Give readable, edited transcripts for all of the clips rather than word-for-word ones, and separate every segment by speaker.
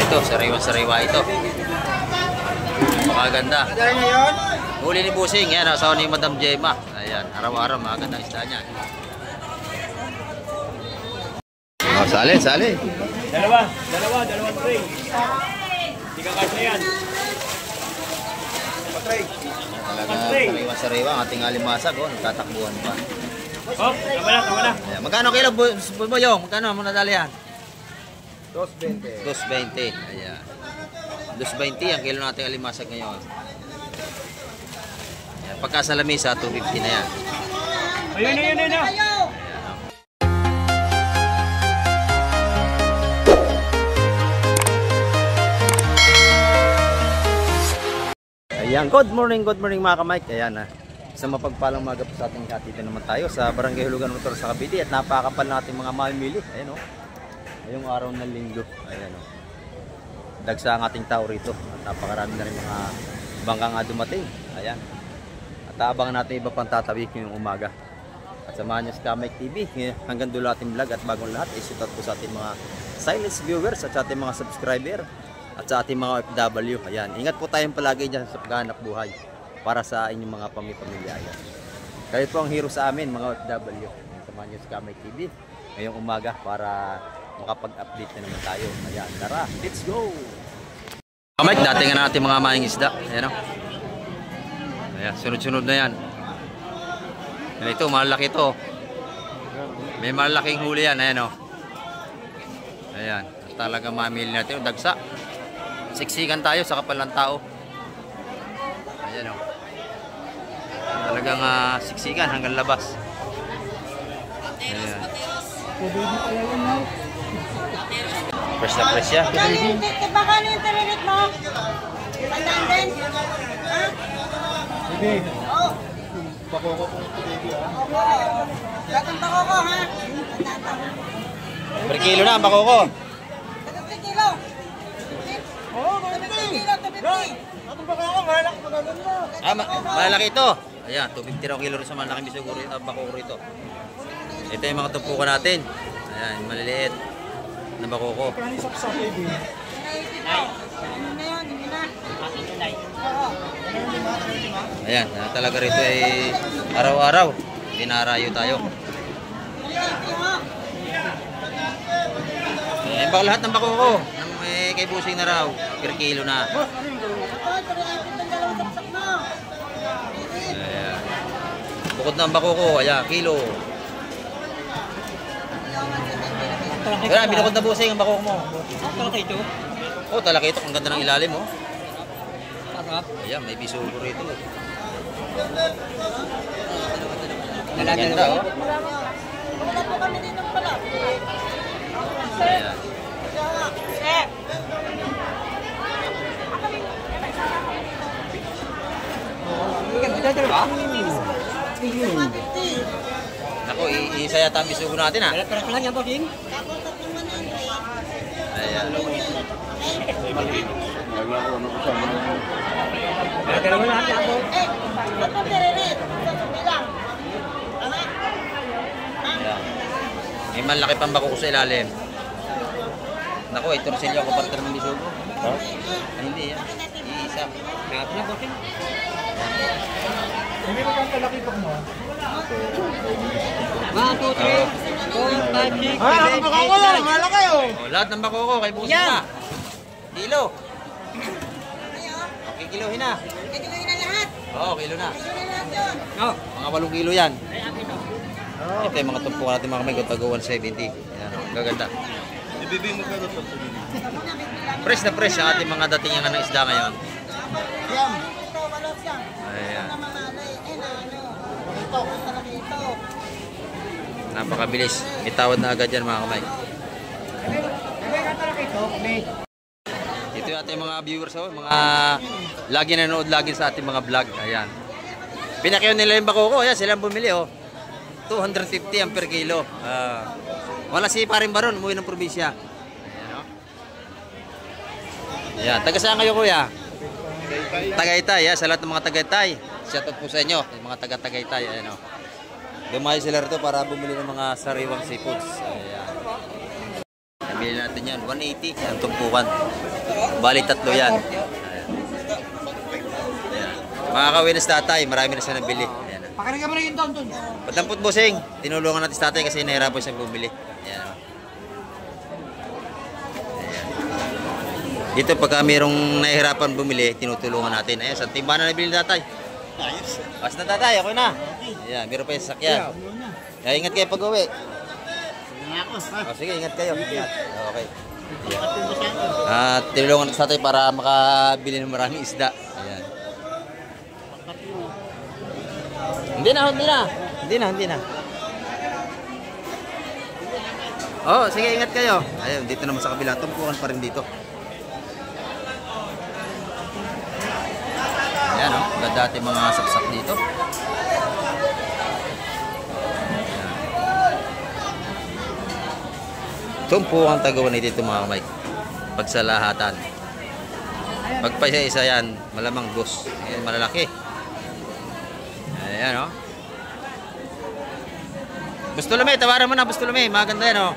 Speaker 1: ito, sariwa ito. Makaganda. Huli ni Busing, yan, asawa ni Madam Gemma. Ayan, araw-araw makaganda isda niya. Oh, sali.
Speaker 2: Dalawang tray. Hindi ka kasya yan.
Speaker 1: Talaga sariwa ang ating alimasag, oh, nagtatakbuhan pa.
Speaker 2: Oh, tama na.
Speaker 1: Ayan, magkano kilo Boyong? Magkano mo nadali yan?
Speaker 3: 2.20.
Speaker 1: 2.20. Ayan. 2.20 ang kilo nating alimasag ngayon. Ayan, pagka sa lamisa, 2.50 na yan.
Speaker 2: Ayun na.
Speaker 1: Ayan, good morning mga ka-Mike. Ayan na. Isang mapagpalang umaga po sa ating hatid naman tayo sa Barangay Hulugan Motor sa Cavite at napakapal natin mga mamimili. Ayan o. Ngayong araw ng linggo. Ayan o. Dagsa ang ating tao rito. At napakarami na rin mga bangka nga dumating. Ayan. At abangan natin iba pang tatawik ngayong umaga. At samahan niyo sa Ka-Mike TV. Hanggang dulo ating vlog at bagong lahat. Isutat po sa ating mga silent viewers at sa ating mga subscriber. At sa ating mga OFW, ayan, ingat po tayong palagi dyan sa paghahanap buhay para sa inyong mga pamilya. Ayan. Kayo po ang hero sa amin, mga OFW. Samahan nyo sa Ka-Mike TV ngayong umaga para makapag-update na naman tayo. Ayan, tara, let's go! Ka-Mike, datingan natin mga maing isda. Ayan o. Ayan, sunod-sunod na yan. Ayan, ito, malaki ito. May malaking huli yan, ayan o. Ayan, talaga mamili natin yung dagsa. Siksikan tayo sa kapal ng tao. Ayan o. Talagang siksikan hanggang labas. Ayan. Fresh na fresh ya.
Speaker 4: Baka ano yung taririt mo? Pandaan din? Ha?
Speaker 3: Sige.
Speaker 4: Oo.
Speaker 3: Bakoko kung baby ha.
Speaker 4: Oo. Gatong bakoko ha?
Speaker 1: Per kilo na ang bakoko.
Speaker 4: Gatong kilo. Oo, kilo, 250.
Speaker 3: Atong bakoko, malaki magaganda.
Speaker 1: Malaki ito. Ayan, 250 raw kilo rin sa malaking bisuguro bakoko rito. Ito yung mga tumpukan natin. Ayan, maliliit na bakoko.
Speaker 3: Kani sapsap baby.
Speaker 4: Ano na yun? Hindi na. Oo.
Speaker 1: Ayan, talaga rito ay araw-araw. Dinarayo tayo. Ayan, baka lahat ng bakoko. Kay Busing na raw. Per kilo na. Ayan. Bukod na ang bakoko. Ayan, kilo. Kaya binukod na Busing ang bakoko mo.
Speaker 2: Talaki ito.
Speaker 1: Oh, talaki ito. Ang ganda ng ilalim, oh. Ayan, may bisugo rito. Ang ganda, oh.
Speaker 4: Wala po kami dito pala.
Speaker 1: Ayan. Ako, isa yata ang bisugo natin, ha?
Speaker 2: Pera lang yan, Busing.
Speaker 1: Ayan.
Speaker 2: Dalawa lahat yan, Busing.
Speaker 4: Ba't mo taririt? Sasabi lang. Tama?
Speaker 1: Ayan. May malaki pang bakoko sa ilalim. Naku, ito rin ako partner ng bisugo.
Speaker 3: Ha?
Speaker 1: Hindi, yan. Iisa.
Speaker 2: Lahat na, Busing.
Speaker 3: Hindi mo kang kalaki pa mo.
Speaker 2: 1, 2, 3, 4, 5, 6, 7, 8, 9.
Speaker 3: Bakoko lang, malaki oh.
Speaker 1: Oh, lahat ng bakoko kay Busing na. Kilo. Okay, kilohin na.
Speaker 4: Kikiluhin na lahat.
Speaker 1: Oo, kilo na.
Speaker 4: Kiluhin na lahat yun.
Speaker 2: Oh.
Speaker 1: Mga 8 kilo yan. Ito yung mga tumpukan natin mga kamay. Tago 170. Ayan, oh, gaganda.
Speaker 3: Ibibig mo kayo sa sabihin.
Speaker 1: Fresh na fresh ang ating mga datingan ng isda ngayon.
Speaker 3: Yan.
Speaker 4: Ito, walos yan.
Speaker 1: Ayan.
Speaker 4: Na mamalay. Na ano. Ito, talaki ito.
Speaker 1: Napakabilis. May tawad na agad yan mga kamay. Ito yung ating mga viewers, oh, mga lagi nanonood lagi sa ating mga vlog. Ayan. Pinakyaw nila yung bakoko. Ayan, sila ang bumili. Oh. 250 ang per kilo. Wala si Paring Baron, umuwi ng probinsya. Ayan, oh. Ayan, taga saan kayo kuya? Tagaytay, sa lahat ng mga Tagaytay. Shoutout po sa inyo, yung mga taga-Tagaytay. Ayan, oh. Dumayo sila rito para bumili ng mga sariwang seafoods. Ayan. Nabili natin yan. 180 ang tumpukan. Bali, tatlo yan. Ayan. Mga kawinas tatay, marami na siya nabili. Ayan.
Speaker 2: Pakariga mo na yung doon.
Speaker 1: Patampot bossing, tinulungan natin si tatay kasi nahirapan siya bumili. Ayan. Ayan. Dito pagka mayroong nahihirapan bumili, tinutulungan natin. Ayan, sa timba na nabili ni tatay. Basta na tatay, ako na. Ayan, meron pa yung sasakyan. Kaya ingat kayo pag uwi. O, sige, ingat kayo. Ingat. Okay. Ayan. At tinulungan natin si tatay para makabili ng maraming isda. Ayan. Hindi na. Oh, sige, ingat kayo. Ayun, dito naman sa kabila. Tumpukan pa rin dito. Ayan, oh. Ganda ating mga saksak dito. Ayan. Tumpukan tagawan dito mga kamay. Pagsalahatan. Pagpasa-isa yan, malamang dos. Ayan, malalaki. Ayan, oh. Bustulome, tawaran mo na, Bustulome. Maganda yan, oh.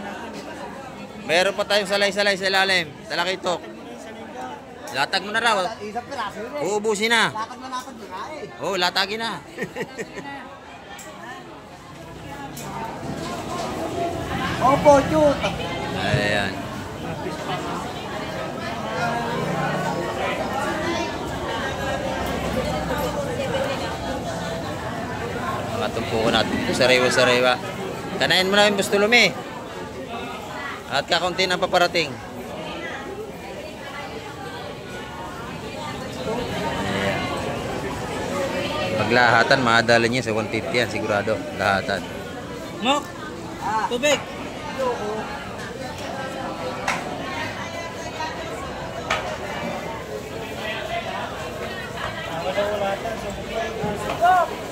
Speaker 1: Meron pa tayong salay-salay sa ilalim. Talakitok. Latag mo na raw.
Speaker 3: Isang piraso yun eh.
Speaker 1: Uubusin na.
Speaker 3: Lakad na lapad yun eh.
Speaker 1: Oh, latagin na.
Speaker 3: Opo, cute.
Speaker 1: Ayan. Mga tumpukan natin dito. Sariwa-sariwa. Kanain mo na yung Bustulome. At kakaunti ng paparating. Ayan. Paglahatan, makadala niya sa 150 yan, sigurado. Lahatan.
Speaker 2: Mok! Tubig!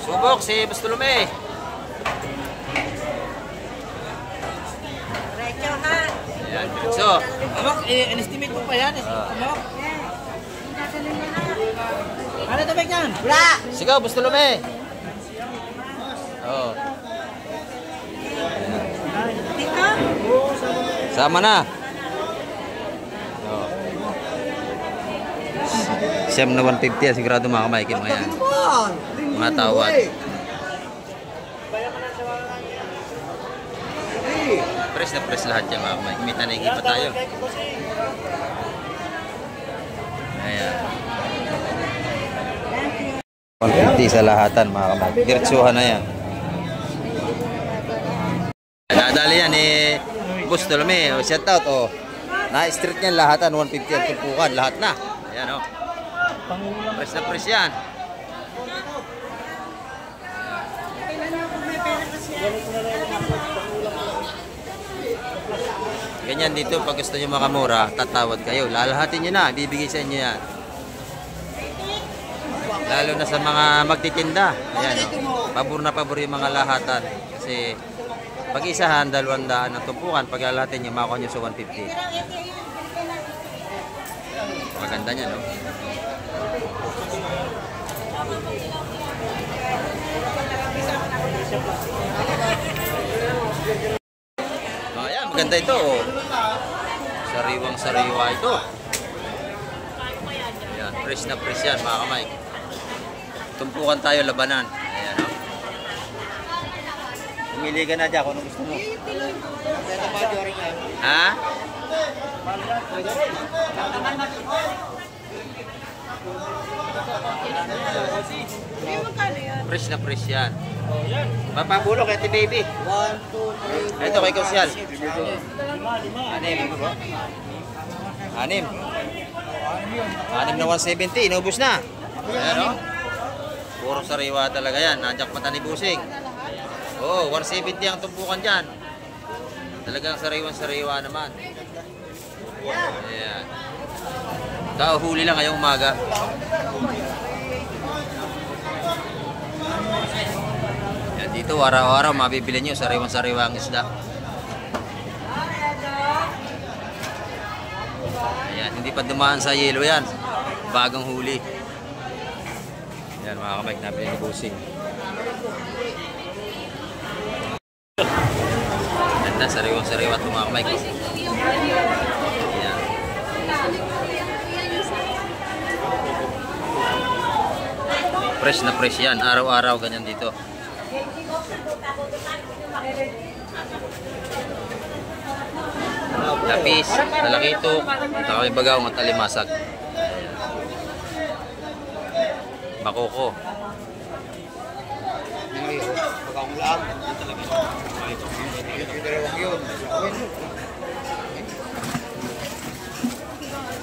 Speaker 1: Subok si Bustulome.
Speaker 4: Recho ha.
Speaker 1: Ayan, so.
Speaker 2: Mok, in-estimate mo pa yan. Mok! Ano tubig yan?
Speaker 3: Wala!
Speaker 1: Sigaw, Bustulome. Oh.
Speaker 4: Dito?
Speaker 1: Sama na. Oh. Siyam na 150 yan, sigurado mga kamay. Mga yan. Mga tawad. Press na press lahat yan mga kamay. Kumita na ikipa tayo. Ayan. 150 sa lahatan mga kamay. Diretsuhan na yan. Nadali yan eh. Bustulome. Shout out oh. Na-street niyan lahatan. 150 ang tumpukan. Lahat na. Ayan oh. Press na press yan. Ganyan dito, pag gusto nyo makamura, tatawad kayo. Lalahatin nyo na, bibigay sa inyo yan. Lalo na sa mga magtitinda. Ayan, oh. Pabor na pabor yung mga lahatan. Kasi pag isahan, 200 ang tumpukan. Pag lalahatin nyo, makuha nyo sa 150. Maganda niya, no? Ayan, maganda ito, oh. Sariwang sariwa ito. Ayan, fresh na fresh yan mga kamay. Tumpukan tayo labanan. Ayan, oh. Pumili ka na dyan kung ano gusto mo. Ha? Fresh na fresh yan. Papabulo kay Ate Baby.
Speaker 3: 1, 2, 3,
Speaker 1: Ito kay Kausyal. Anim. Anim na 170. Inubos na. Ayan, o. Puro sariwa talaga yan. Nandiyak mata ni Busing. Oo, 170 ang tumpukan dyan. Talagang sariwan-sariwa naman. Ayan. Kauhuli lang ngayong umaga. Yan, dito araw-araw mabibili nyo sariwan-sariwa ang isda. Ayan, hindi pa dumaan sa yelo yan. Bagong huli. Ayan mga kamay, nabili ni Busing. Ganda, sariwang-sariwa ito mga kamay. Ayan. Fresh na fresh yan. Araw-araw ganyan dito. Lapis, talakitok, ito kami bagaw at alimasag. Ayan. Bakoko.
Speaker 3: Pagkakong lang. Yung dalawang yun.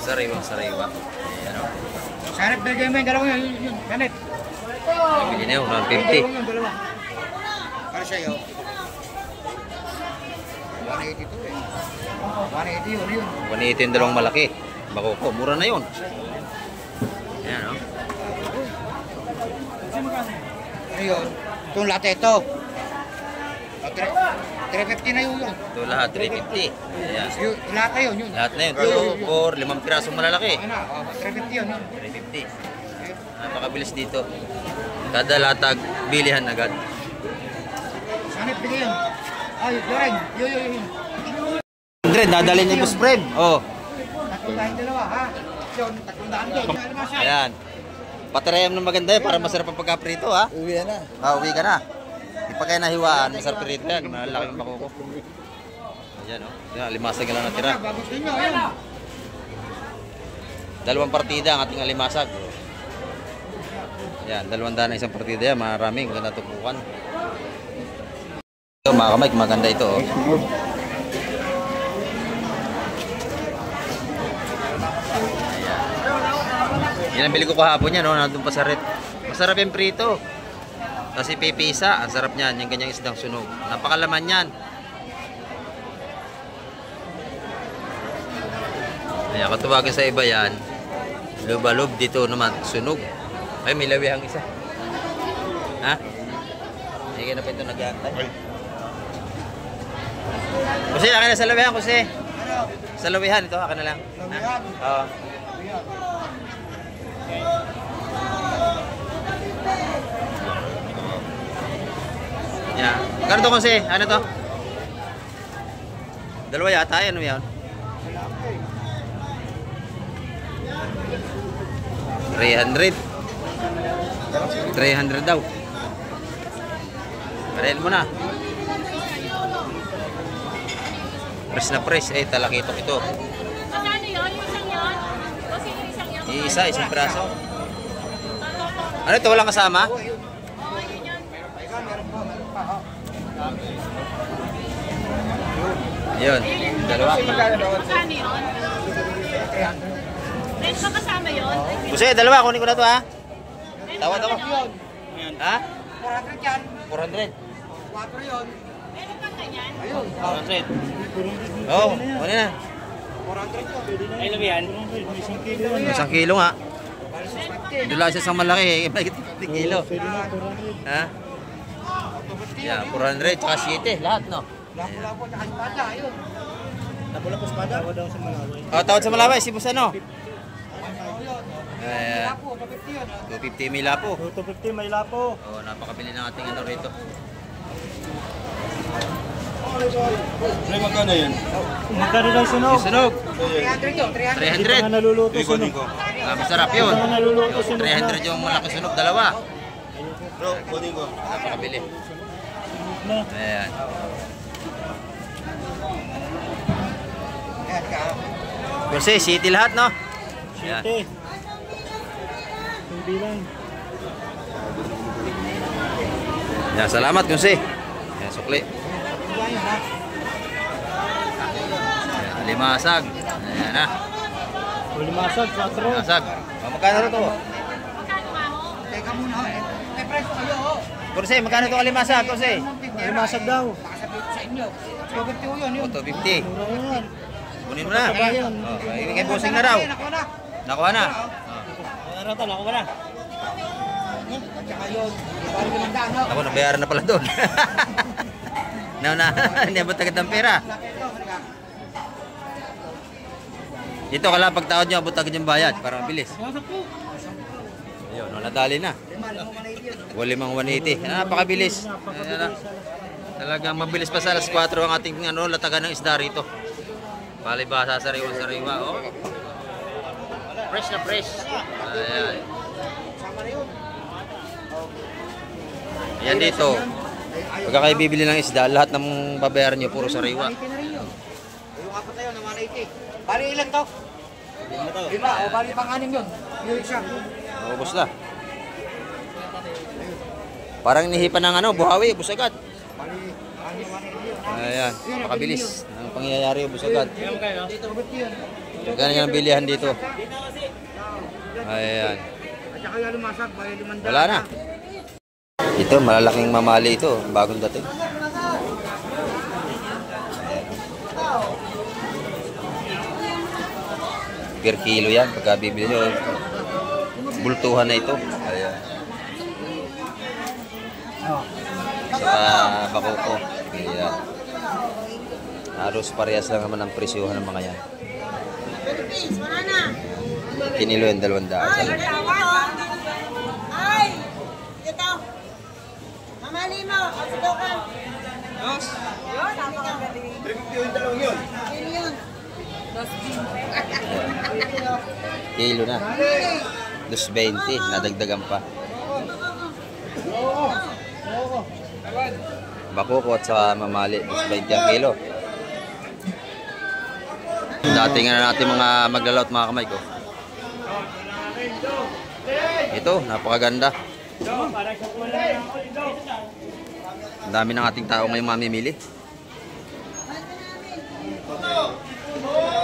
Speaker 1: Sariwang sariwa. Ayan o.
Speaker 3: Sanip, bigay mo yung dalawang yun. Sanip.
Speaker 1: Nabili na yun, 150.
Speaker 3: Dalawa. Para sa'yo. 180 to eh. 180 yun.
Speaker 1: 180 yung dalawang malaki. Bakoko, mura na yun. Ayan o.
Speaker 3: Ano yun? Itong latte ito. 350 na yun.
Speaker 1: Ito lahat, 350. Ayan.
Speaker 3: Yung lahat na yun.
Speaker 1: Lahat na yun. 2, 4, 5 pirasong malalaki.
Speaker 3: Ano na? 350 yun.
Speaker 1: 350. Napakabilis dito. Kada latag, bilihan agad.
Speaker 3: Sanip, bigay yun. Ay, Loren. Yun.
Speaker 1: 100, dadalhin niyo yung spread. Oh.
Speaker 3: Tatlong tayong dalawa, ha? Yun, 300 doon.
Speaker 1: Ayan. Patirayam ng maganda yan para masarap ang pagkaprito, ha?
Speaker 3: Uwi na.
Speaker 1: Uwi ka na. Di pa kayo nahiwaan, masarap prito yan. Malalaking bakoko. Ayan, oh. Ayan, alimasag lang natira.
Speaker 3: Bagus ninyo, ayun.
Speaker 1: Dalawang partida ang ating alimasag. Ayan, 200 na isang partida yan. Maraming maganda tupukan. Ito, mga kamay, maganda ito, oh. Yan ang bili ko kahapon yan, no? Nandun pa sa red. Masarap yung prito. Kasi pipisa, ang sarap niyan, yung ganyang isdang sunog. Napakalaman yan. Ayan, katuwagin sa iba yan. Lubalob dito naman, sunog. Ay, may lawihang isa. Ha? Sige na pa ito nag-iantay. Kusi, akin na sa lawihan, kusi. Sa lawihan, ito, akin na lang.
Speaker 3: Lawihan?
Speaker 1: Oo. Yeah. Magkano to kasi? Ano to? Dalawa yata, ano yan? 300. 300 daw. Parel mo na. Press na press. Eh, talakitok ito.
Speaker 4: Magkano yun? Isang yun? Kasi isang yun?
Speaker 1: Isang praso. Ano ito? Walang kasama? Yun. Dalawa.
Speaker 4: Magkano yun? May pa kasama yun?
Speaker 1: Kasi dalawa. Kunin ko na to, ha? Tawad ako. Ha?
Speaker 3: 400 yan.
Speaker 1: 400.
Speaker 3: 4 yun.
Speaker 4: Meron kang ganyan?
Speaker 1: 400. Oo, kunin na.
Speaker 3: 400 yun.
Speaker 2: Ay, labihan.
Speaker 1: Isang kilo nga. Doon lang siya sa malaki. May 50 kilo. Ha? Yeah, 400. Tsaka 7. Lahat, no?
Speaker 3: Lapo-lapo, tsaka espada, ayun.
Speaker 2: Lapo-lapo espada? Tawad daw sa Malaway.
Speaker 1: Oh, tawad sa Malaway. Si Busano.
Speaker 3: Lapo, 250 yun.
Speaker 1: 250 may lapo.
Speaker 2: 250 may lapo.
Speaker 1: Oh, napakabili ng ating ano rito.
Speaker 5: Pre, magkano yun?
Speaker 2: Magkano daw sunog?
Speaker 1: Sunog.
Speaker 3: 300 yun, 300.
Speaker 2: Hindi pa nga
Speaker 1: 300.
Speaker 2: naluluto
Speaker 5: Ikonin
Speaker 2: sunog.
Speaker 5: ko.
Speaker 1: Masarap yun.
Speaker 2: Hindi pa nga naluluto sunog.
Speaker 1: 300 yung malaki sunog. Dalawa.
Speaker 5: Bro, kunin ko.
Speaker 1: Napakabili.
Speaker 2: Na.
Speaker 1: Ayan.
Speaker 3: Ayan ka.
Speaker 1: Kasi city lahat, no? Ayan.
Speaker 2: Siyete. Yung bilang.
Speaker 1: Ayan, salamat, Kunsi. Ayan, sukli.
Speaker 3: Ayan ha.
Speaker 1: Ayan, alimasag. Ayan na.
Speaker 2: Ulimasag, 4.
Speaker 1: Alimasag. Oh, magkano ito?
Speaker 4: Magkano nga mo?
Speaker 3: Teka muna, may price kayo, oh.
Speaker 1: Kunsi, magkano ito alimasag, Kunsi?
Speaker 2: Ulimasag daw.
Speaker 3: Nakasabi ko sa inyo. 250 yun, yun.
Speaker 1: 250.
Speaker 2: Mura yan.
Speaker 1: Kunin mo na.
Speaker 2: Kabayan.
Speaker 1: Oh, kay busing na raw.
Speaker 3: Nakuha na.
Speaker 1: Nakuha na.
Speaker 2: Ano ito? Nakuha na.
Speaker 3: At saka yun, bali naman daan, no?
Speaker 1: Ako, nabayaran na pala doon. Hindi abot agad ng pera.
Speaker 3: Laki ito, halika.
Speaker 1: Dito ka lang pagtawad nyo, abot agad yung bayad para mabilis. Ayun, no, nadali na. 5,180. Napakabilis. Ayan na. Talagang mabilis pa sa alas 4 ang ating latagan ng isda rito. Palibasa sariwa-sariwa, oh. Fresh na fresh. Ayan. Ayan dito. Pagka kayo bibili ng isda, lahat ng babayaran nyo puro sariwa.
Speaker 3: Yung apat na yun, na 180. Bali ilan to? 5. O bali pang-anim yun. Yung isa.
Speaker 1: Ubus na. Parang inihipan ng ano, buhawi, ubus agad.
Speaker 3: Bali, ano 180 yun.
Speaker 1: Ayan, makabilis. Ang pangyayari, ubus agad.
Speaker 3: Dito, ulit yun.
Speaker 1: Ganyan ang bilihan dito. Ayan.
Speaker 3: At saka yung lumasag, bali 500.
Speaker 1: Wala na. Ito, malalaking mamali ito. Bagong dating. Per kilo yan. Pagka bibili nyo, bultuhan na ito. Ayan. Saka bakoko. Ayan. Halos parehas lang naman ang presyohan ng mga yan.
Speaker 4: Philippines, wala na.
Speaker 1: Kinilo yung 200.
Speaker 4: Ay, ay, ito. Mamali mo, ito ka. Yun, napakagaling.
Speaker 5: 350 yung dalawang yun.
Speaker 4: Yun.
Speaker 1: Kilo na. 220. Nadagdagan pa. Bakoko at sa mamali. 220 ang kilo. Dating na natin mga maglalaot mga kamay ko. Ito, napakaganda. Ang dami ng ating tao ngayong mamimili.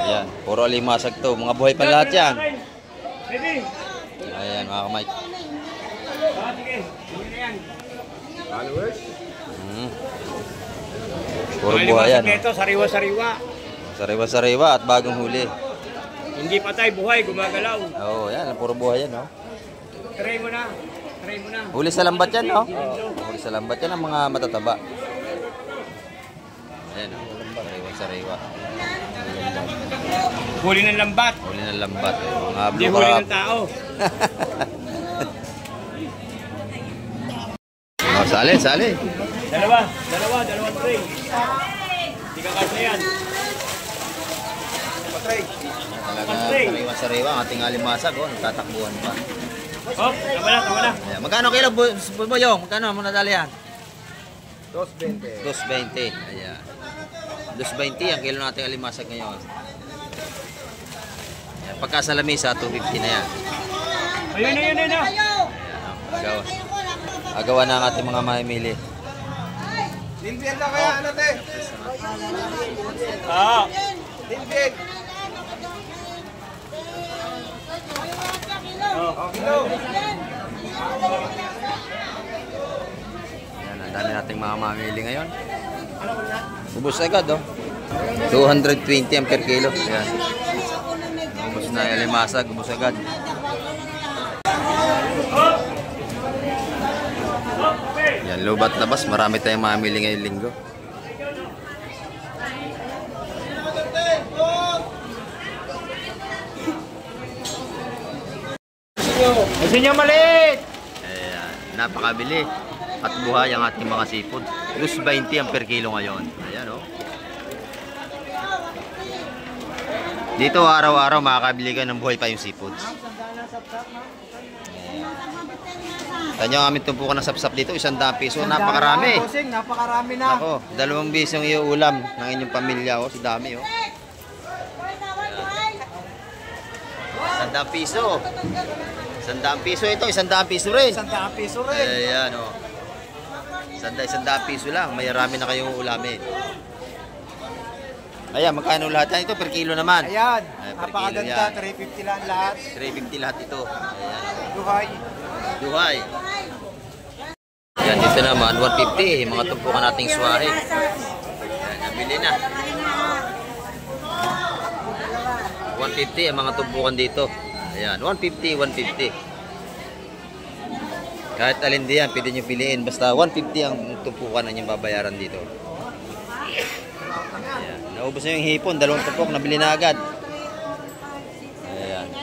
Speaker 1: Ayan, puro alimasag to. Mga buhay pa lahat yan. Ayan, mga kamay. Puro buhay yan.
Speaker 2: Ito, sariwa-sariwa.
Speaker 1: Sariwa-sariwa at bagong huli.
Speaker 2: Hindi patay, buhay, gumagalaw.
Speaker 1: Oo, yan. Puro buhay yan, no?
Speaker 2: Try mo na. Try mo na.
Speaker 1: Huli sa lambat yan, no? Huli sa lambat yan ang mga matataba. Ayan, no? Sariwa-sariwa.
Speaker 2: Huli ng lambat.
Speaker 1: Huli ng lambat. Mga
Speaker 2: Hindi
Speaker 1: blue
Speaker 2: huli
Speaker 1: crab.
Speaker 2: ng tao.
Speaker 1: Oh, sali, sali.
Speaker 2: Dalawang tray. Hindi ka kasi yan.
Speaker 1: Talaga, sariwa-sariwa ang ating alimasag, oh. Nagtatakbuhan pa.
Speaker 2: Oh, tama na.
Speaker 1: Ayan. Magkano kilo, Boyong? Magkano mo nadali yan?
Speaker 3: 220.
Speaker 1: 220. Ayan. 220 ang kilo nating alimasag ngayon. Ayan. Pagka sa lamisa, 250 na yan.
Speaker 2: Ayun na.
Speaker 1: Agawan. Agawan na ang ating mga mamimili.
Speaker 3: Limpyan na kaya, ano te?
Speaker 2: Ah.
Speaker 3: Limpyan.
Speaker 1: Ayan, ang dami nating mga mamimili ngayon. Ubus agad, oh. 220 ang per kilo. Ayan. Ubus na yung limasag, ubus agad. Yan, lubat labas. Marami tayong mamimili ngayong linggo.
Speaker 2: Gusto niya maliit.
Speaker 1: Ayan, napakabili. At buhay ang ating mga sipon. 220 ang per kilo ngayon. Ayan, oh. Dito araw-araw makakabili ka ng buhay pa yung seafoods. Tanyo ang aming tumpukan ng sapsap dito, 100 piso. Napakarami.
Speaker 3: Napakarami na.
Speaker 1: Ako, 2 bisong iuulam ng inyong pamilya. Oh, si dami, oh. 100 piso. 100 piso ito, 100 piso rin.
Speaker 3: 100 piso rin.
Speaker 1: Ayan, oh. 100 piso lang. May rami na kayong ulamin. Ayan, magkano lahat yan? Ito per kilo naman.
Speaker 3: Ayan,
Speaker 1: Ay, per kilo
Speaker 3: napakaganda.
Speaker 1: yan.
Speaker 3: 350 lang lahat.
Speaker 1: 350 lahat ito. Ayan.
Speaker 3: Duhay.
Speaker 1: Duhay. Yan, dito naman, 150. Mga tumpukan nating swahe. Ayan, nabili na. 150 ang mga tumpukan dito. Ayan, 150, 150. Kahit alin diyan, pwede nyo piliin. Basta 150 ang tumpukan na nyo babayaran dito. Ayan, naubos na yung hipon. 2 tumpok, nabili na agad. Ayan.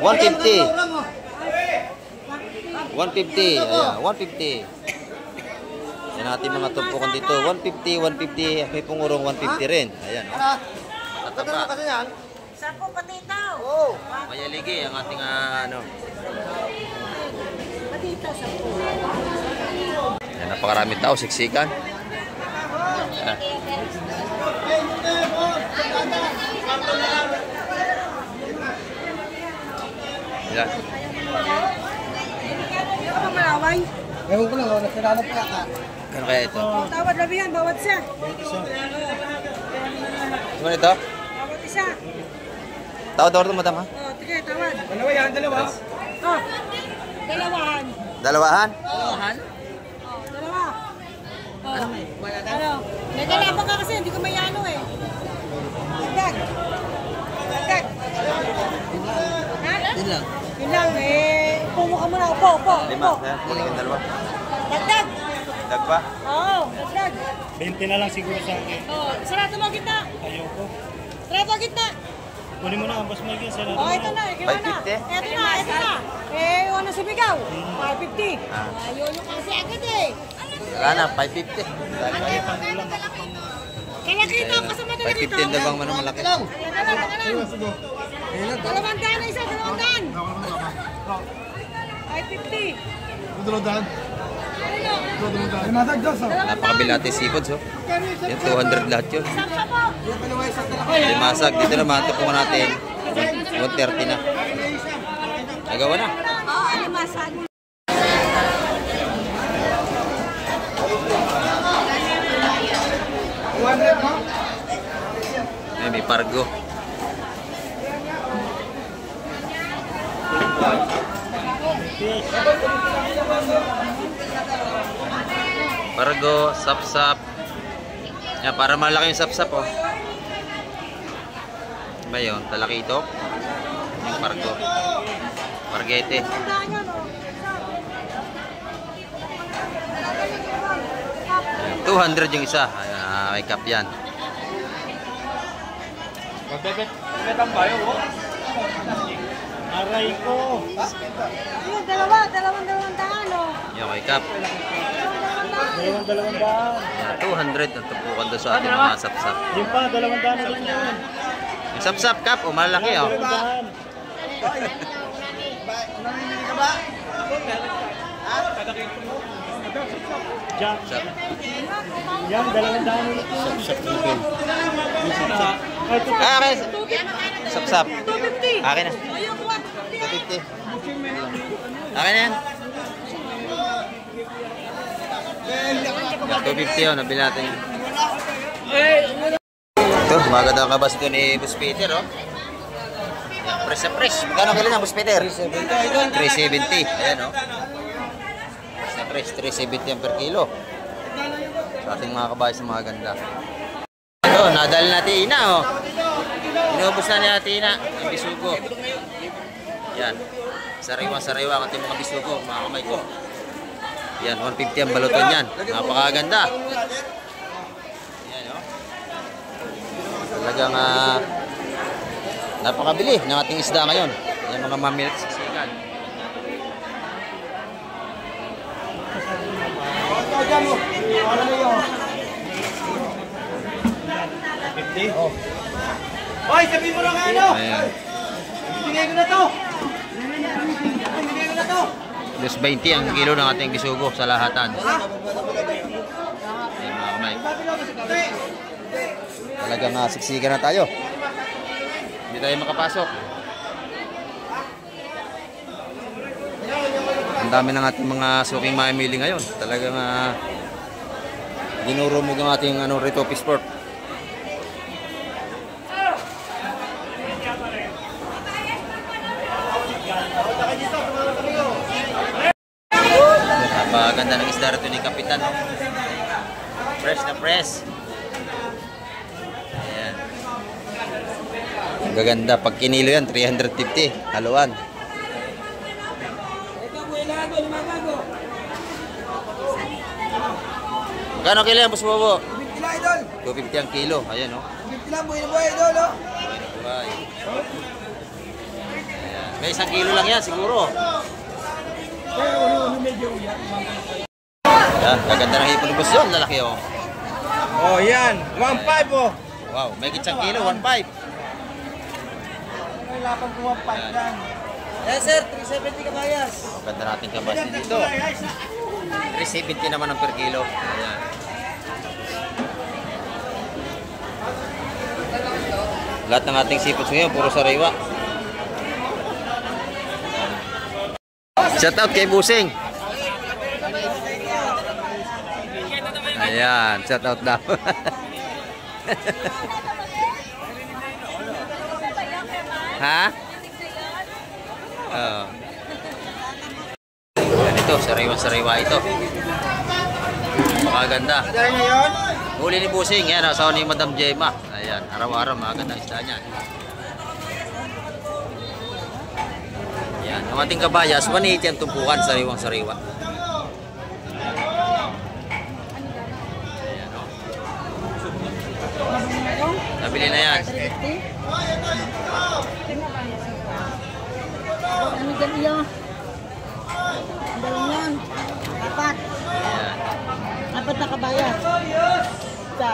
Speaker 1: 150. 150. Ayan, 150. Yan natin mga tumpukan dito. 150, 150. May pungurong 150 rin. Ayan, oh. taba.
Speaker 3: kasi yan.
Speaker 4: 10 patitaw.
Speaker 3: Oo.
Speaker 1: Mayaligi ang ating ano.
Speaker 4: Patitaw, 10.
Speaker 1: Yan, napakarami tao, siksikan. Yan. Yan.
Speaker 4: Hindi ka ba malaway?
Speaker 3: Ewan ko lang, nagkakalat pa ka.
Speaker 1: Kano kaya ito?
Speaker 4: Tawad na yan, bawat siya.
Speaker 1: Ano ito?
Speaker 4: Bawat isa.
Speaker 1: Tawad-tawad ito, madam, ha?
Speaker 4: Sige, tawad.
Speaker 3: Dalawa yan, dalawa.
Speaker 4: Dalawahan.
Speaker 1: Dalawahan?
Speaker 4: Dalawa. Ano? Nagalaban ka kasi, hindi ko may ano eh. Dagdag. Dagdag. Ha?
Speaker 3: Yun lang.
Speaker 4: Yun lang eh. Upo ka muna, upo.
Speaker 1: Lima. Yan, kunin yung dalawa.
Speaker 4: Dagdag.
Speaker 1: Dag pa?
Speaker 4: Oo, dagdag.
Speaker 2: 20 na lang siguro sa akin.
Speaker 4: Sarado mo gitna.
Speaker 2: Ayoko.
Speaker 4: Sarado mo gitna.
Speaker 2: Kunin mo na ang basmag yan. Sarado
Speaker 4: Ito na, ikaw na.
Speaker 1: 550?
Speaker 4: Ito na. Eh, ano sumigaw? 550. Ayaw nyo kasi agad eh.
Speaker 1: Wala na, 550.
Speaker 4: Kaya kita ako sa mata na dito.
Speaker 1: 550 na bang manong malaki?
Speaker 4: Dalawang daan na isa, dalawang daan. 550.
Speaker 1: Napakabili natin seafoods, oh. Yan, 200 lahat yun.
Speaker 4: Samsa po.
Speaker 1: Limasag. Dito naman, tapungan natin. 130 na. Nagawa na.
Speaker 4: Oo, alimasan.
Speaker 1: Ay, may pargo. Pargo, sap-sap. Yan, para malaki yung sap-sap, oh. Ba yun? Talakito. Yung pargo. Pargete.
Speaker 4: Tandaan nyo, no?
Speaker 1: 200 yung isa. Ay, may cup yan.
Speaker 2: Magbebet ang bayo, oh. Aray ko.
Speaker 4: Ayun, dalawang daan, no?
Speaker 1: Yung may cup.
Speaker 2: Dalawang daan.
Speaker 1: Yan, 200 ang tupukan doon sa ating mga sap-sap.
Speaker 2: Yung pa, 200 na din yan.
Speaker 1: Yung sap-sap cup, oh, malaki, oh.
Speaker 2: 200.
Speaker 3: Namimili ka ba?
Speaker 2: Jack.
Speaker 1: Sap.
Speaker 2: Yan, 200 na ito.
Speaker 1: Ah, okay. Sap-sap.
Speaker 4: 250.
Speaker 1: Akin na.
Speaker 4: Ayun, 150.
Speaker 1: 250. Akin na yan. 250 yun, nabili natin yun. Ito, maganda ang kabas ito ni Boss Peter, oh. Yan, press na press. Magkano kailan ang Boss Peter? 370. Ayan, oh. Press na press, 370 yan per kilo. Sa ating mga kabayas na mga ganda. Ito, nadali natin ina, oh. Inubos na ni natin ina, ang bisugo. Yan. Sariwa-sariwa ang ating mga bisugo, mga kamay ko. Yan, 150 ang baluton yan. Napakaganda. Yan, oh. Talagang napakabili ng ating isda ngayon. Yan mga mamilit sa sikan.
Speaker 3: Hoy, sabihin mo lang ano!
Speaker 1: Ayan.
Speaker 3: Bibigay ko na to! Bibigay ko na to!
Speaker 1: Plus 20 ang kilo ng ating bisugo sa lahatan. Ayan, mga kamay. Talagang siksikan na tayo. Hindi tayo makapasok. Ang dami ng ating mga suking mamimili ngayon. Talagang dinurumog ang ating Rito Sport. Napakaganda ng isda rito ni Kapitan, no? Fresh na fresh. Ayan. Ang gaganda. Pag kinilo yan, 350. Haluan. Magkano kilo yan, Boss Bobo?
Speaker 3: 50 lang, idol!
Speaker 1: 250 ang kilo. Ayan, no?
Speaker 3: 50 lang, buhay na buhay, idol, no?
Speaker 1: Buhay. Ayan. May 1 kilo lang yan, siguro. Ayan, gaganda ng hipon ni Boss yun. Lalaki, oh.
Speaker 3: Oh, yan! 1.5, oh!
Speaker 1: Wow, may kitsang kilo, 1.5.
Speaker 3: Wala pang 1.5 yan. Yes sir, 370 kabayas.
Speaker 1: Ganda natin kabayas dito. 370 naman ang per kilo. Ayan. Lahat ng ating seafoods ngayon, puro sariwa. Shout out kay Busing. Ayan, shout out daw. Ha? Oh. Ayan ito, sariwa-sariwa ito. Makaganda. Huli ni Busing, yan, asawa ni Madam Gemma. Ayan, araw-araw, makaganda isda niya. Ayan, ang ating kabayas, 180 ang tumpukan, sariwang-sariwa. Ayan, o. Nabili na yan.
Speaker 4: Ano dyan iyo? Ang dalawang yan. Apat.
Speaker 1: Ayan.
Speaker 4: Apat na kabayas. Isa.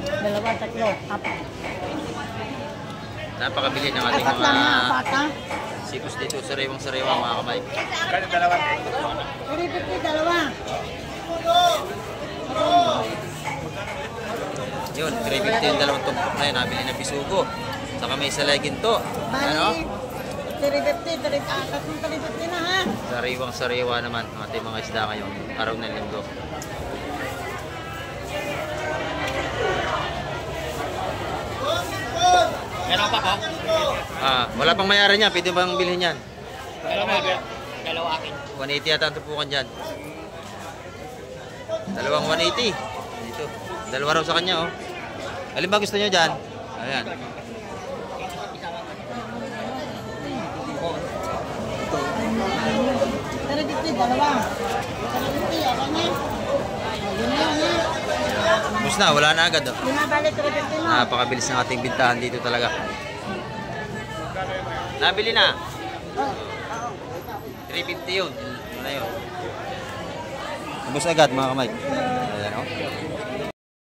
Speaker 4: Dalawa, tatlo. Apat.
Speaker 1: Napakabili ng ating
Speaker 4: Apat lang na,
Speaker 1: mga
Speaker 4: apat ha?
Speaker 1: seafoods dito, sariwang-sariwa mga kamay.
Speaker 4: Ripit ko, dalawa.
Speaker 1: Yun, 350 yung dalawang tumpok na yun, nabili na bisugo. Saka may salay ginto. Ano?
Speaker 4: Bali, 350, tatlong 350 na ha?
Speaker 1: Sariwang-sariwa naman ang ating mga isda ngayon, araw ng linggo.
Speaker 3: Meron pa ko?
Speaker 1: Wala pang mayari niya, pwede bang bilhin yan?
Speaker 3: Dalawa akin.
Speaker 1: 180 yata ang tumpukan dyan. Dalawang 180. Dito. Dalawa raw sa kanya, oh. Alin ba gusto niyo dyan? Ayan.
Speaker 4: Pero dito, dalawa. 350, ako na. Yun na, yun na.
Speaker 1: Bus na, wala na agad, oh.
Speaker 4: Yun na, bali, 350 mo.
Speaker 1: Napakabilis ng ating bintahan dito talaga. Nabili na. 350 yun. Yun na yun. Ubus agad mga kamay. Ayan, oh.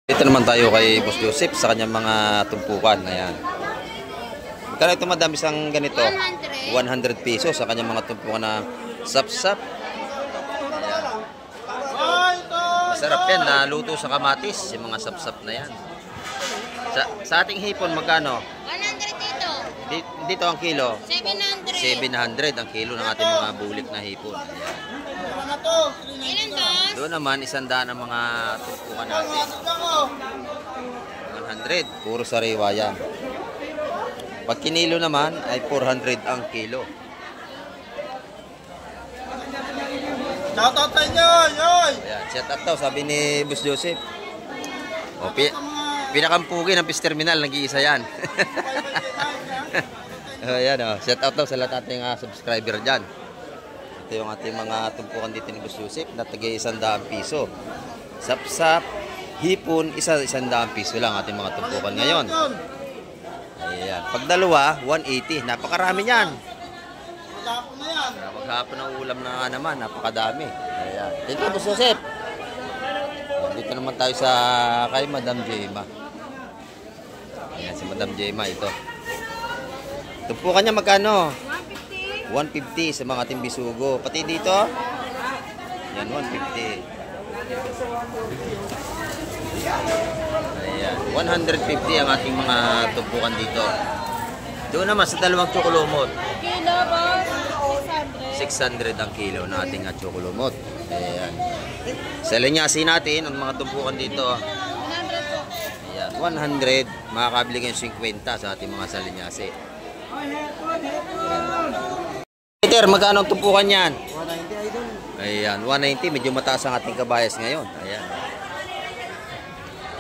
Speaker 1: Dito naman tayo kay Boss Joseph sa kanyang mga tumpukan. Ayan. Magkano ito madam isang ganito? 100 pesos sa kanyang mga tumpukan na sap-sap. Ayan. Masarap yan na luto sa kamatis. Yung mga sap-sap na yan. Sa ating hipon magkano?
Speaker 6: 100 dito.
Speaker 1: Dito ang kilo?
Speaker 6: 700.
Speaker 1: 700 ang kilo ng ating mga bulik na hipon. Ayan.
Speaker 6: Ilan boss?
Speaker 1: Doon naman, 100 ang mga tumpukan natin. 100, puro sariwa yan. Pag kinilo naman, ay 400 ang kilo.
Speaker 5: Shoutout sa inyo, yoy!
Speaker 1: Ayan, shout out daw, sabi ni Boss Joseph. O, pinakampugi ng Fish Terminal, nag-iisa yan. Ayan, o, shout out daw sa lahat ating subscriber dyan. Ito yung ating mga tumpukan dito ni Boss Joseph na tagay 100 piso. Sap-sap, hipon, 100 piso lang ating mga tumpukan ngayon. Ayan. Pag dalawa, 180. Napakarami yan. Maghapon ng ulam na nga naman. Napakadami. Ayan. Dito, Boss Joseph. Dito naman tayo sa kay Madam Gemma. Ayan, si Madam Gemma ito. Tumpukan niya magkano? 150 sa mga ating bisugo. Pati dito, yan, 150. Ayan, 150 ang ating mga tumpukan dito. Doon naman sa dalawang tsukulumot.
Speaker 4: Kilo, boss.
Speaker 1: 600 ang kilo na ating tsukulumot. Ayan. Sa linyasi natin, ang mga tumpukan dito. Ayan, 100. Makakabili kayo 50 sa ating mga salinyasi. Peter, magkano ang tumpukan yan?
Speaker 3: 190 idol.
Speaker 1: Ayan, 190. Medyo mataas ang ating kabayas ngayon. Ayan.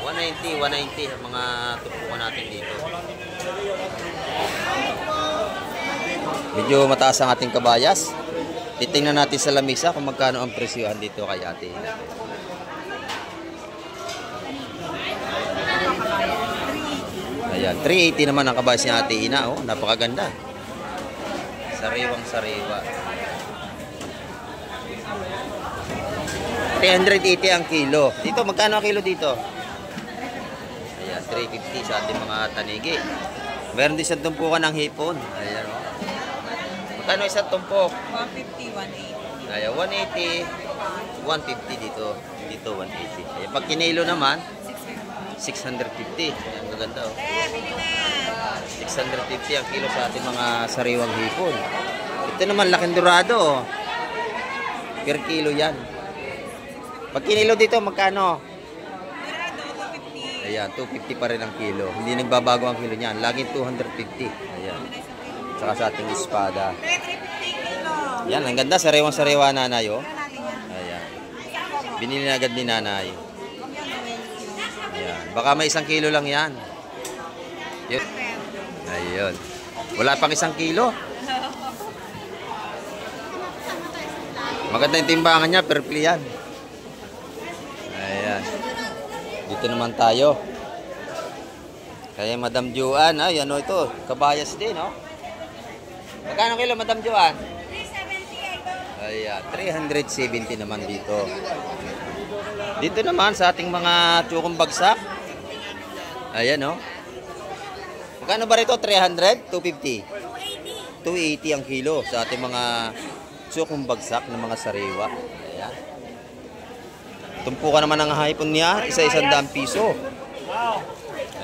Speaker 1: 190 ang mga tumpukan natin dito. Medyo mataas ang ating kabayas. Titingnan natin sa lamisa kung magkano ang presyohan dito kay ate. Ayan, 380 naman ang kabayas ni ate Ina. Oh, napakaganda. Sariwang-sariwa. 380 ang kilo. Dito, magkano ang kilo dito? Ayan, 350 sa ating mga tanigi. Meron din isang tumpukan ng hipon. Ayan o. Magkano isang tumpok?
Speaker 4: 150, 180.
Speaker 1: Ayan, 180, 150 dito. Dito 180. Ayan, pag kinilo naman, 650. Ayan, maganda o. 650 ang kilo sa ating mga sariwang hipon. Ito naman, laking dorado. Per kilo yan. Pag kinilo dito, magkano? Ayan, 250 pa rin ang kilo. Hindi nagbabago ang kilo niyan. Laging 250. Ayan. Saka sa ating espada. Yan, ang ganda. Sariwang-sariwa nanay, oh. Ayan. Binili na agad ni nanay. Ayan. Baka may 1 kilo lang yan. Yun. Ayun. Wala pang 1 kilo. Maganda yung timbangan niya. Perfectly yan. Ayan. Dito naman tayo. Kaya Madam Joan, ay ano ito, kabayas din, no? Magkano kilo Madam Joan? 370. Ayan, 370 naman dito. Dito naman sa ating mga tsukong bagsak. Ayan, no? Magkano ba rito? 300? 250? 280 ang kilo sa ating mga tsukong bagsak ng mga sariwa. Ayan. Tumpukan naman ang hipon niya, isa-100 piso.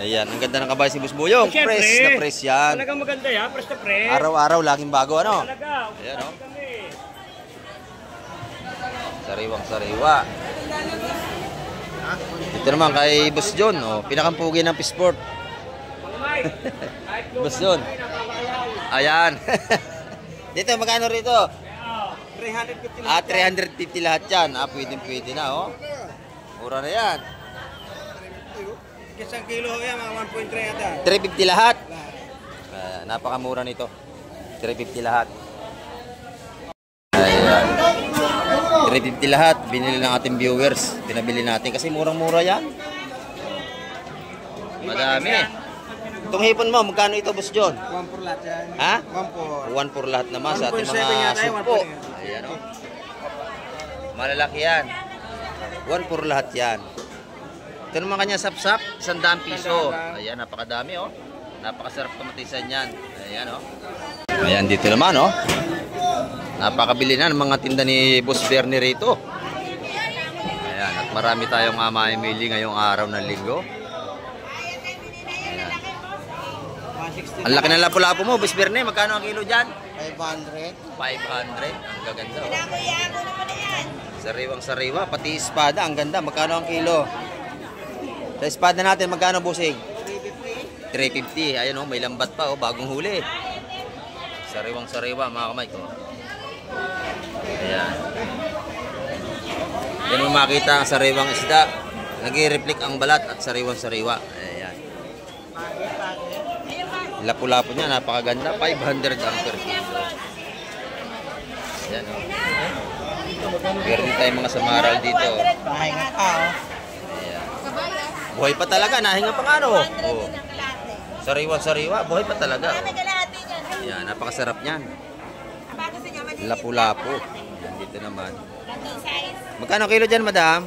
Speaker 1: Ayan, ang ganda ng kabayo si Boss Buyong. Fresh na fresh yan.
Speaker 2: Talagang maganda yan, fresh na fresh.
Speaker 1: Araw-araw, laging bago, ano?
Speaker 2: Talaga.
Speaker 1: Ayan, no? Sariwang-sariwa. Ito naman kay Boss John, oh, pinakampugi ng Pisport. Boss John. Ayan. Dito, magkano rito?
Speaker 5: 350
Speaker 1: Ah, 350 lahat yan. Ah, pwede na, oh. Mura na yan.
Speaker 5: Isang kilo yan, mga 1.3 yata.
Speaker 1: 350 lahat. Napakamura nito. 350 lahat. Ayan. 350 lahat. Binili ng ating viewers. Pinabili natin kasi murang-mura yan. Madami. Itong hipon mo, magkano ito, Boss John?
Speaker 5: 1 for lahat yan.
Speaker 1: Ha?
Speaker 5: 1 for.
Speaker 1: 1 for lahat naman sa ating
Speaker 5: 1.7
Speaker 1: mga
Speaker 5: yata,
Speaker 1: sumpo.
Speaker 5: 1.7.
Speaker 1: Ayan, o. Malalaki yan. 1 for lahat yan. Ito naman kanya sapsap, 100 piso. Ayan, napakadami, oh. Napakasarap kamatisan yan. Ayan, oh. Ayan, dito naman, oh. Napakabili na ng mga tinda ni Boss Bernie rito. Ayan, at marami tayong mamimili ngayong araw ng linggo. Ayan. Ang laki ng lapu-lapu mo, Boss Bernie. Magkano ang kilo dyan?
Speaker 5: 500.
Speaker 1: 500. Ang gaganda, oh. Sariwang-sariwa, pati espada. Ang ganda. Magkano ang kilo? Sa espada natin, magkano, Busing? 350. Ayan, oh, may lambat pa, oh, bagong huli. Sariwang-sariwa, mga kamay ko. Ayan. Yan mo makita ang sariwang isda. Nag-i-reflect ang balat at sariwang-sariwa. Ayan. Lapu-lapu niya, napakaganda. 500 ang per kilo. Ayan, oh. Meron din tayong mga samaral dito.
Speaker 5: Pahinga pa, oh.
Speaker 1: Buhay pa talaga, nahinga pa nga, no? Oh. Sariwa-sariwa, buhay pa talaga. Yan, napakasarap niyan. Lapu-lapu. Yan, dito naman. Magkano ang kilo dyan, madam?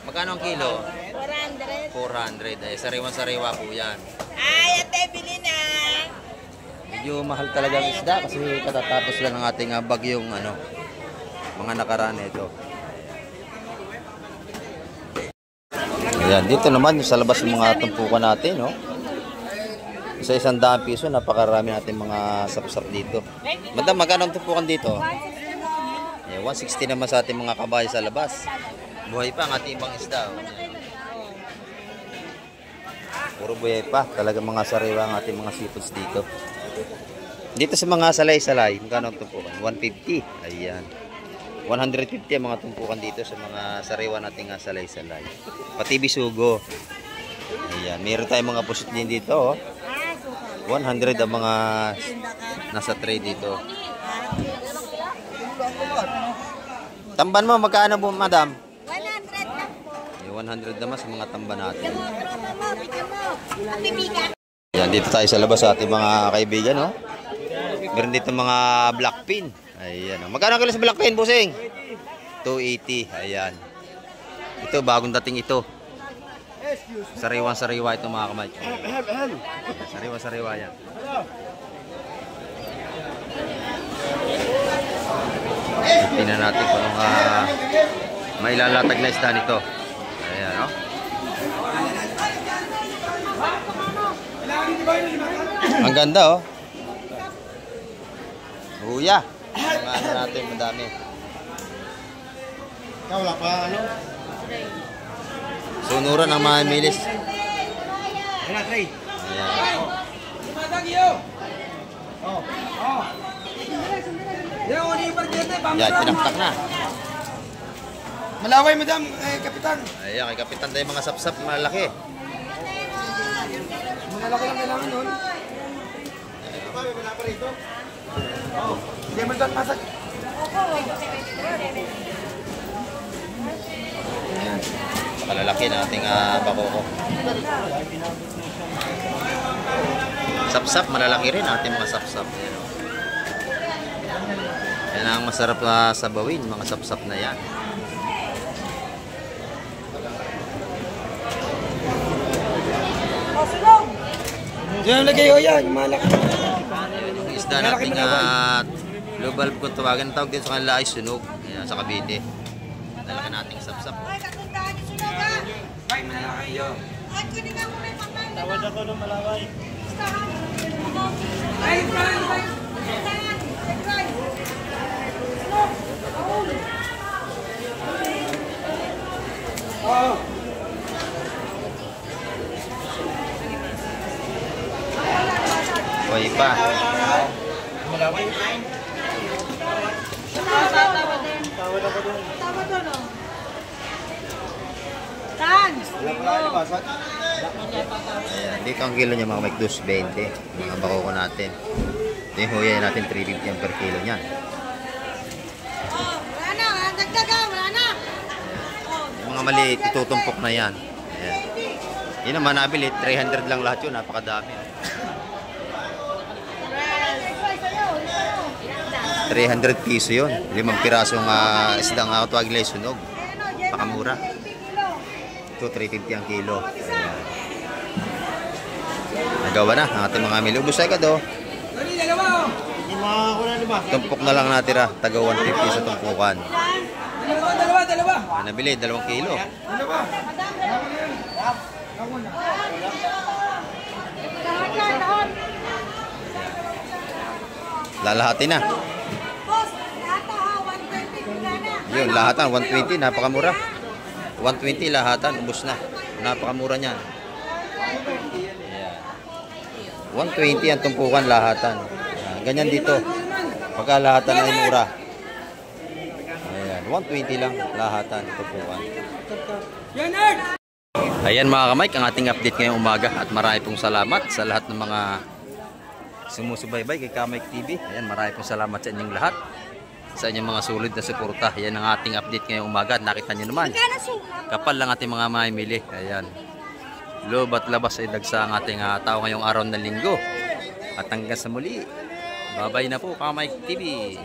Speaker 1: Magkano ang kilo? 400. Ay, sariwa-sariwa po yan.
Speaker 6: Ay, ate, bili na.
Speaker 1: Medyo mahal talaga ang isda kasi katatapos lang ang ating bagyong mga nakaraan ito. Ayan, dito naman sa labas ng mga tumpukan natin, no? Sa 100 piso, napakarami natin mga sapsap dito. Madam, magkano ang tumpukan dito? Ayan, 160 naman sa ating mga kabayo sa labas. Buhay pa ang ating ibang isda. Oh. Puro buhay pa. Talaga mga sariwa ang ating mga seafoods dito. Dito sa mga salay-salay, magkano ang tumpukan? 150. Ayan. 150 ang mga tumpukan dito sa mga sariwa nating salay-salay. Pati bisugo. Ayan. Meron tayong mga pusit din dito. Oh. 100 ang mga nasa tray dito. Tamban mo, magkano mo, madam?
Speaker 6: 100 lang po.
Speaker 1: 100 naman sa mga tamban natin.
Speaker 6: Pipiga.
Speaker 1: Ayan, dito tayo sa labas sa ating mga kaibigan, no? Meron dito mga black pin. Ayan, no? Magkano kilo sa black pin, busing? 280. Ayan. Ito, bagong dating ito. Sariwa-sariwa ito mga kamay. Sariwa-sariwa yan. Tingnan natin kung anong mailalatag na isda nito. Ayan, no? Ang ganda, oh. Huya. Ano natin, madami.
Speaker 5: Wala pa, ano?
Speaker 1: Sunuran ng mga milis.
Speaker 5: Wala, Trey.
Speaker 1: Ayan. Yan, pinaktak na.
Speaker 5: Malaway, madam, kapitan.
Speaker 1: Ayan, kay kapitan tayo mga sapsap, malaki.
Speaker 5: Malaki lang kailangan nun. Wala pa rito. Hindi mo doon masak.
Speaker 1: Ayan. Pakalalaki na ating bakoko. Sapsap, malalaki rin ating mga sapsap. Ayan, oh. Yan ang masarap na sabawin, mga sapsap na yan.
Speaker 5: Diyan lagay ho yan, malaki.
Speaker 1: Yung isda natin global kung tawagan ang tawag din sa kanila ay sunog. Ayan, sa Cavite. Dalaga nating sapsap.
Speaker 4: Ay, katundaan yung sunog ha.
Speaker 5: Ay, malaki yun.
Speaker 4: Ay, kunin nga mo may pangay.
Speaker 2: Tawad ako ng malaway.
Speaker 4: Ay, ay,
Speaker 5: Oo.
Speaker 1: Hoy pa.
Speaker 5: Malaway.
Speaker 2: Tawad ako doon.
Speaker 4: tama doon oh. Tan!
Speaker 5: Wala pala libasan.
Speaker 1: Ayan, dito ang kilo niya mga Mike 2.20. Mga bakoko natin. Ito yung huyay natin 350 ang per kilo niyan.
Speaker 4: Oh, wala na, dagdag ha, wala na.
Speaker 1: Yung mga maliit, itutumpok na yan. Ayan. Yun naman nabili, 300 lang lahat yun. Napakadami. 300 piso yun. 5 pirasong isdang tawag nila sunog. Pakamura. Ito 350 ang kilo. Ayan. Nagawa na ang ating mga mili. Ubus ay ka do.
Speaker 5: Hindi makakuha na ba?
Speaker 1: Tumpok na lang natira. Taga 150 sa tumpukan. Ang nabili, 2 kilo. Lalahati na.
Speaker 4: Boss, lahat ha, 120 wala na.
Speaker 1: Yun, lahatan, 120, napakamura. 120 lahatan, ubos na. Napakamura niyan. Ayan. 120 ang tumpukan lahatan. Ayan. Ganyan dito. Pagka lahatan ay mura. Ayan, 120 lang lahatan tumpukan. Ayan mga kamay, ang ating update ngayong umaga. At marami pong salamat sa lahat ng mga sumusubaybay kay Kamay TV. Ayan, marami pong salamat sa inyong lahat. Sa inyong mga sulit na suporta. Ayan ang ating update ngayong umaga. Nakita nyo naman. Kapal lang ating mga mamimili. Ayan. Loob at labas ay dagsa ang ating tao ngayong araw na linggo. At hanggang sa muli. Babay na po Kamay TV.